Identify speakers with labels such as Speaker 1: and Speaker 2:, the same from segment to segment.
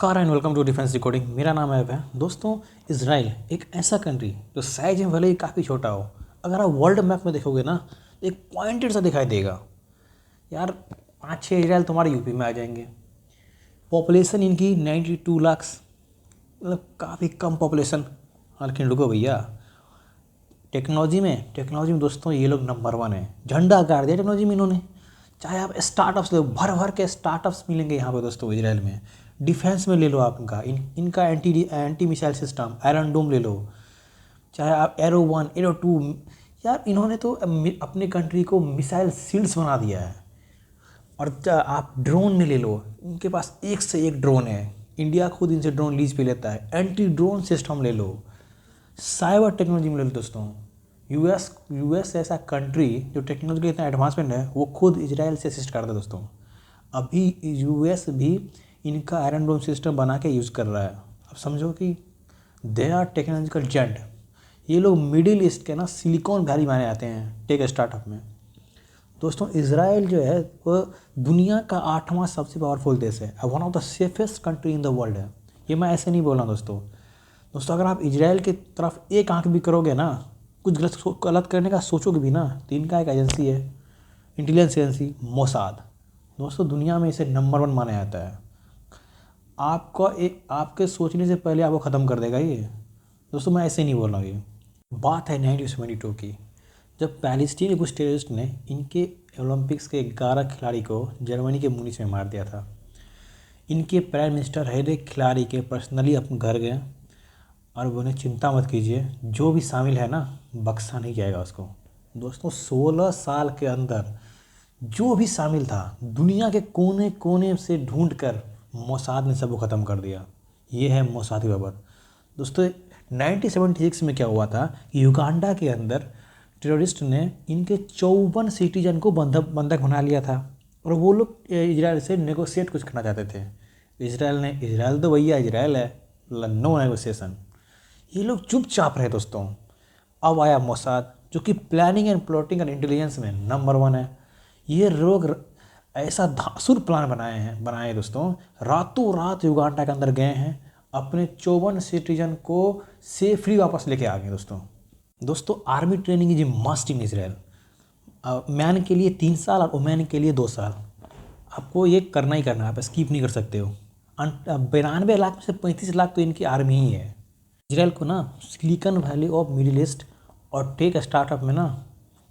Speaker 1: नमस्कार and welcome to defence recording. मेरा नाम है अभय। दोस्तों, इजराइल एक ऐसा कंट्री जो साइज में भले ही काफ़ी छोटा हो, अगर आप वर्ल्ड मैप में देखोगे ना तो एक पॉइंटेड सा दिखाई देगा। यार 5-6 इजराइल तुम्हारे यूपी में आ जाएंगे। पॉपुलेशन इनकी 92 लाख, मतलब काफ़ी कम पॉपुलेशन। लेकिन रुको भैया, टेक्नोलॉजी में दोस्तों ये लोग नंबर 1 है। झंडा गाड़ दिया टेक्नोलॉजी में इन्होंने। चाहे आप स्टार्टअप्स ले, भर भर के स्टार्टअप्स मिलेंगे यहाँ पे दोस्तों इजराइल में। डिफेंस में ले लो आप इनका एंटी मिसाइल सिस्टम आयरन डोम ले लो, चाहे आप एरो 1 एरो 2। यार इन्होंने तो अपने कंट्री को मिसाइल शील्ड्स बना दिया है। और आप ड्रोन में ले लो, इनके पास एक से एक ड्रोन है। इंडिया खुद इनसे ड्रोन लीज पे लेता है। एंटी ड्रोन सिस्टम ले लो, साइबर टेक्नोलॉजी में ले लो दोस्तों। यूएस ऐसा कंट्री जो टेक्नोलॉजी इतना एडवांसमेंट है, वो खुद इजराइल से असिस्ट करता है दोस्तों। अभी यूएस भी इनका आयरन डोम सिस्टम बना के यूज़ कर रहा है। अब समझो कि दे आर टेक्नोलॉजिकल जेंट। ये लोग मिडिल ईस्ट के ना सिलिकॉन वैली माने जाते हैं टेक स्टार्टअप में। दोस्तों, इजराइल जो है वो दुनिया का 8वां सबसे पावरफुल देश है, one of the safest country in the world है। ये मैं ऐसे नहीं बोल रहा दोस्तों, अगर आप इजराइल की तरफ एक आंख भी करोगे ना, कुछ गलत करने का सोचोगे भी ना, तो इनका एक एजेंसी है, इंटेलिजेंस एजेंसी मोसाद। दोस्तों, दुनिया में इसे नंबर 1 माना जाता है। आपके सोचने से पहले आपको ख़त्म कर देगा ये। दोस्तों, मैं ऐसे नहीं बोल रहा हूँ। ये बात है 1972 की, जब पैलेस्टीन के कुछ टेररिस्ट ने इनके ओलंपिक्स के 11 खिलाड़ी को जर्मनी के मुनीच में मार दिया था। इनके प्राइम मिनिस्टर हर एक खिलाड़ी के पर्सनली अपने घर गए और उन्हें चिंता मत कीजिए, जो भी शामिल है ना बख्शा नहीं जाएगा उसको। दोस्तों, 16 साल के अंदर जो भी शामिल था, दुनिया के कोने कोने से ढूंढ कर मोसाद ने सबको ख़त्म कर दिया। ये है मोसाद की खबर। दोस्तों, 1976 में क्या हुआ था कि युगांडा के अंदर टेररिस्ट ने इनके 54 सिटीजन को बंधक बना लिया था, और वो लोग इजराइल से नेगोशिएट कुछ करना चाहते थे। इजराइल तो भैया इजराइल है, नो नेगोशिएशन। ये लोग चुपचाप रहे दोस्तों। अब आया मोसाद, जो कि planning and plotting and intelligence में नंबर 1 है। ये लोग ऐसा धांसुर प्लान बनाए दोस्तों, रातों रात युगांडा के अंदर गए हैं, अपने 54 सिटीजन को सेफली वापस लेके आ गए दोस्तों। Army training is must in Israel. Man के लिए 3 साल और वुमेन के लिए 2 साल। आपको ये करना ही करना है, आप स्किप नहीं कर सकते हो। 92 लाख में से 35 लाख तो इनकी आर्मी ही है। इजराइल को ना silicon valley of middle east और टेक स्टार्टअप में ना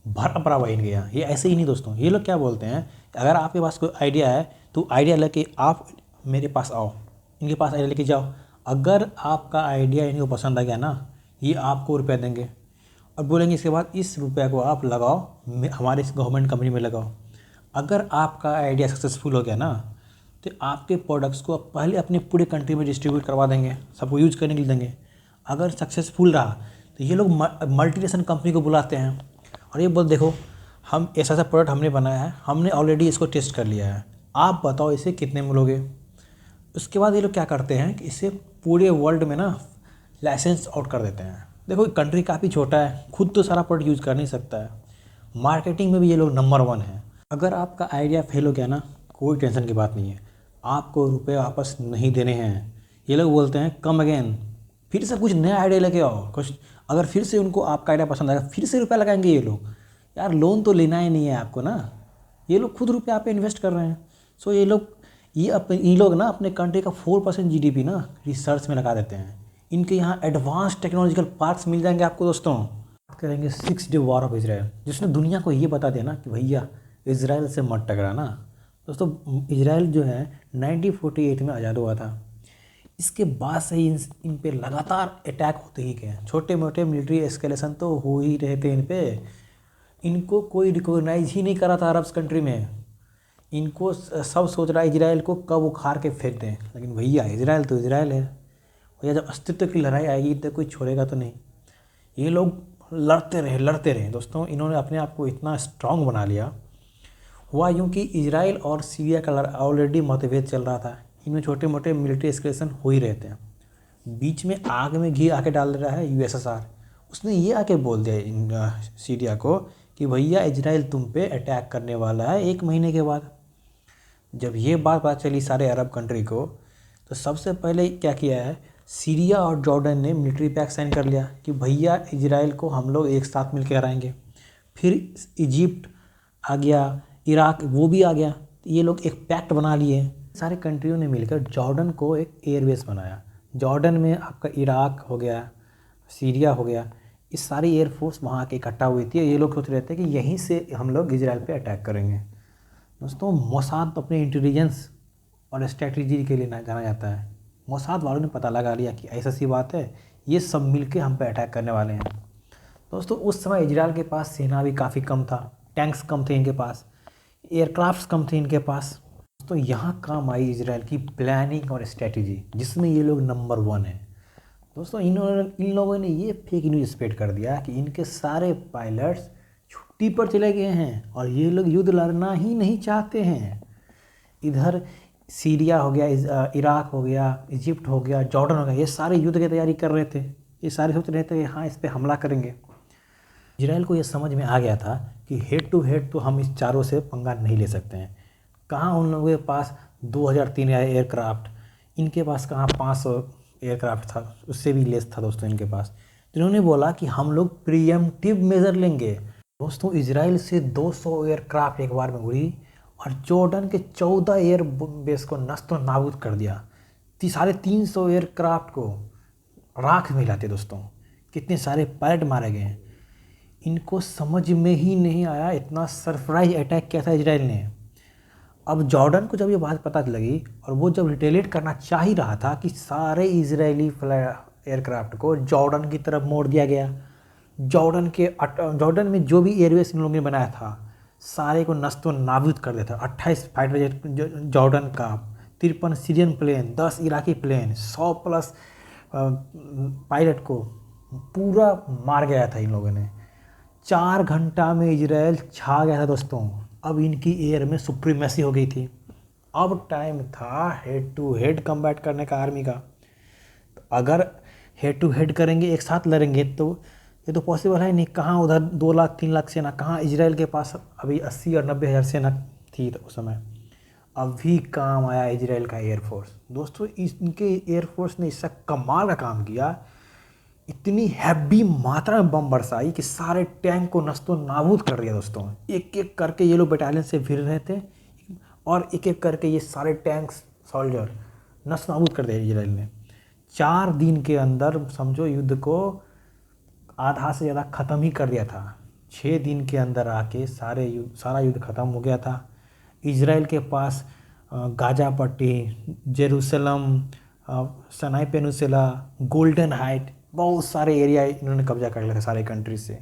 Speaker 1: भरा पड़ा बन गया। ये ऐसे ही नहीं दोस्तों, ये लोग क्या बोलते हैं, अगर आपके पास कोई आइडिया है तो आइडिया लेके आप मेरे पास आओ, इनके पास आइडिया लेके जाओ। अगर आपका आइडिया इनको पसंद आ गया ना, ये आपको रुपया देंगे और बोलेंगे इसके बाद इस रुपये को आप लगाओ, हमारे इस गवर्नमेंट कंपनी में लगाओ। अगर आपका आइडिया सक्सेसफुल हो गया ना, तो आपके प्रोडक्ट्स को पहले अपने पूरे कंट्री में डिस्ट्रीब्यूट करवा देंगे, सबको यूज करने के लिए देंगे। अगर सक्सेसफुल रहा तो ये लोग मल्टीनेशनल कंपनी को बुलाते हैं और ये बोल, देखो हम ऐसा प्रोडक्ट हमने बनाया है, हमने ऑलरेडी इसको टेस्ट कर लिया है, आप बताओ इसे कितने में लोगे। उसके बाद ये लोग क्या करते हैं कि इसे पूरे वर्ल्ड में ना लाइसेंस आउट कर देते हैं। देखो, कंट्री काफ़ी छोटा है, खुद तो सारा प्रोडक्ट यूज़ कर नहीं सकता है। मार्केटिंग में भी ये लोग नंबर 1 है। अगर आपका आइडिया फेल हो गया ना, कोई टेंशन की बात नहीं है, आपको रुपये वापस नहीं देने हैं। ये लोग बोलते हैं कम अगेन, फिर से कुछ नया आइडिया लेके आओ। कुछ अगर फिर से उनको आपका आइडिया पसंद आएगा, फिर से रुपया लगाएंगे ये लोग। यार लोन तो लेना ही नहीं है आपको ना, ये लोग खुद रुपया आप पे इन्वेस्ट कर रहे हैं। सो ये लोग ना अपने कंट्री का 4% जीडीपी ना रिसर्च में लगा देते हैं। इनके यहाँ एडवांस टेक्नोलॉजिकल पार्क्स मिल जाएंगे आपको दोस्तों। बात करेंगे 6 डे वॉर ऑफ इजराइल, जिसने दुनिया को ये बता दिया ना कि भैया इजराइल से मत टकराना। दोस्तों, इजराइल जो है 1948 में आज़ाद हुआ था। इसके बाद से ही इन पे लगातार अटैक होते ही गए। छोटे मोटे मिलिट्री एस्केलेशन तो हो ही रहे थे इन पे। इनको कोई रिकॉग्नाइज ही नहीं करा था अरब्स कंट्री में। इनको सब सोच रहा है इजराइल को कब उखाड़ के फेंक दें, लेकिन भैया इजराइल तो इजराइल है भैया। जब अस्तित्व की लड़ाई आएगी तो कोई छोड़ेगा तो नहीं। ये लोग लड़ते रहे दोस्तों। इन्होंने अपने आप को इतना स्ट्रांग बना लिया। हुआ यूँ कि इजराइल और सीरिया का ऑलरेडी मतभेद चल रहा था। इनमें छोटे मोटे मिलिट्री एस्केलेशन हो ही रहे थे। बीच में आग में घी आके डाल दे रहा है यूएसएसआर। उसने ये आके बोल दिया सीरिया को कि भैया इजराइल तुम पे अटैक करने वाला है 1 महीने के बाद। जब ये बात पता चली सारे अरब कंट्री को, तो सबसे पहले क्या किया है, सीरिया और जॉर्डन ने मिलिट्री पैक्ट साइन कर लिया कि भैया इजराइल को हम लोग एक साथ मिलकर हराएंगे। फिर इजिप्ट आ गया, इराक वो भी आ गया, ये लोग एक पैक्ट बना लिए। सारे कंट्रियों ने मिलकर जॉर्डन को एक एयरबेस बनाया। जॉर्डन में आपका इराक हो गया, सीरिया हो गया, इस सारी एयरफोर्स वहाँ के इकट्ठा हुई थी। ये लोग सोच रहे थे कि यहीं से हम लोग इजराइल पे अटैक करेंगे। दोस्तों मोसाद तो अपने इंटेलिजेंस और स्ट्रेटजी के लिए जाना जाता है। मोसाद वालों ने पता लगा लिया कि ऐसा सी बात है, ये सब मिलके हम पे अटैक करने वाले हैं। दोस्तों उस समय इजराइल के पास सेना भी काफ़ी कम था, टैंक्स कम थे इनके पास, एयरक्राफ्ट्स कम थे इनके पास। तो यहाँ काम आई इजराइल की प्लानिंग और स्ट्रेटजी, जिसमें ये लोग नंबर 1 है। दोस्तों इन लोगों ने ये फेक न्यूज़ स्प्रेड कर दिया कि इनके सारे पायलट्स छुट्टी पर चले गए हैं और ये लोग युद्ध लड़ना ही नहीं चाहते हैं। इधर सीरिया हो गया, इराक हो गया, इजिप्ट हो गया, जॉर्डन हो गया, ये सारे युद्ध की तैयारी कर रहे थे। ये सारे सोच रहे थे कि हाँ इस पर हमला करेंगे। इजराइल को ये समझ में आ गया था कि हेड टू हेड तो हम इस चारों से पंगा नहीं ले सकते हैं। कहाँ उन लोगों के पास 2003 एयरक्राफ्ट, इनके पास कहाँ 500 एयरक्राफ्ट था, उससे भी लेस था दोस्तों इनके पास। तो इन्होंने बोला कि हम लोग प्रीएम्प्टिव मेजर लेंगे। दोस्तों इजराइल से 200 एयरक्राफ्ट एक बार में उड़ी और जॉर्डन के 14 एयर बेस को नष्ट नाबूद कर दिया। 350 एयरक्राफ्ट को राख में मिलाते। दोस्तों कितने सारे पायलट मारे गए हैं। इनको समझ में ही नहीं आया, इतना सरप्राइज अटैक किया था इजराइल ने। अब जॉर्डन को जब ये बात पता लगी और वो जब रिटेलिएट करना चाह ही रहा था कि सारे इजरायली एयरक्राफ्ट को जॉर्डन की तरफ मोड़ दिया गया। जॉर्डन में जो भी एयरवेस इन लोगों ने बनाया था सारे को नस्तो नाबूद कर देता। 28 फाइटर जेट जॉर्डन का, 53 Syrian plane, 10 Iraqi plane, 100 plus pilot को पूरा मार गया था इन लोगों ने। 4 घंटा में इजराइल छा गया था दोस्तों। अब इनकी एयर में सुप्रीमेसी हो गई थी। अब टाइम था हेड टू हेड कम्बैट करने का आर्मी का। तो अगर हेड टू हेड करेंगे, एक साथ लड़ेंगे, तो ये तो पॉसिबल है नहीं। कहाँ उधर 2 लाख 3 लाख सेना, कहाँ इजराइल के पास अभी 80 और 90 हज़ार सेना थी उस समय। अभी काम आया इजराइल का एयरफोर्स। दोस्तों इनके एयरफोर्स ने इसका कमाल का काम किया। इतनी हैवी मात्रा में बम बरसाई कि सारे टैंक को नस्तो नाबूद कर दिया। दोस्तों एक एक करके ये लोग बटालियन से भिड़ रहे थे और एक एक करके ये सारे टैंक सोल्जर नस्त नाबूद कर दिया इजराइल ने। 4 दिन के अंदर समझो युद्ध को आधा से ज़्यादा ख़त्म ही कर दिया था। 6 दिन के अंदर आके सारा युद्ध ख़त्म हो गया था। इजराइल के पास गाजा पट्टी, जेरूसलम, सनाई पेनिनसुला, गोल्डन हाइट, बहुत सारे एरिया इन्होंने कब्जा कर लिया था सारे कंट्री से।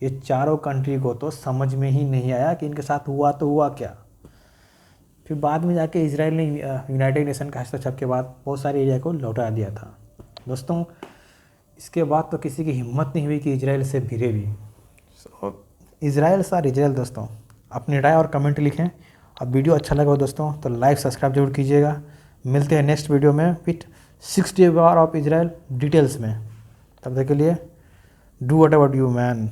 Speaker 1: ये चारों कंट्री को तो समझ में ही नहीं आया कि इनके साथ हुआ तो हुआ क्या। फिर बाद में जाके इजराइल ने यूनाइटेड नेशन का हस्तक्षेप के बाद बहुत सारे एरिया को लौटा दिया था। दोस्तों इसके बाद तो किसी की हिम्मत नहीं हुई कि इजराइल से भिड़े भी। इजराइल सार इजराइल। दोस्तों अपनी राय और कमेंट लिखें। अब वीडियो अच्छा लगा हो दोस्तों तो लाइक सब्सक्राइब जरूर कीजिएगा। मिलते हैं नेक्स्ट वीडियो में with 6 day war of Israel details में। तब तक के लिए डू व्हाटएवर यू मैन।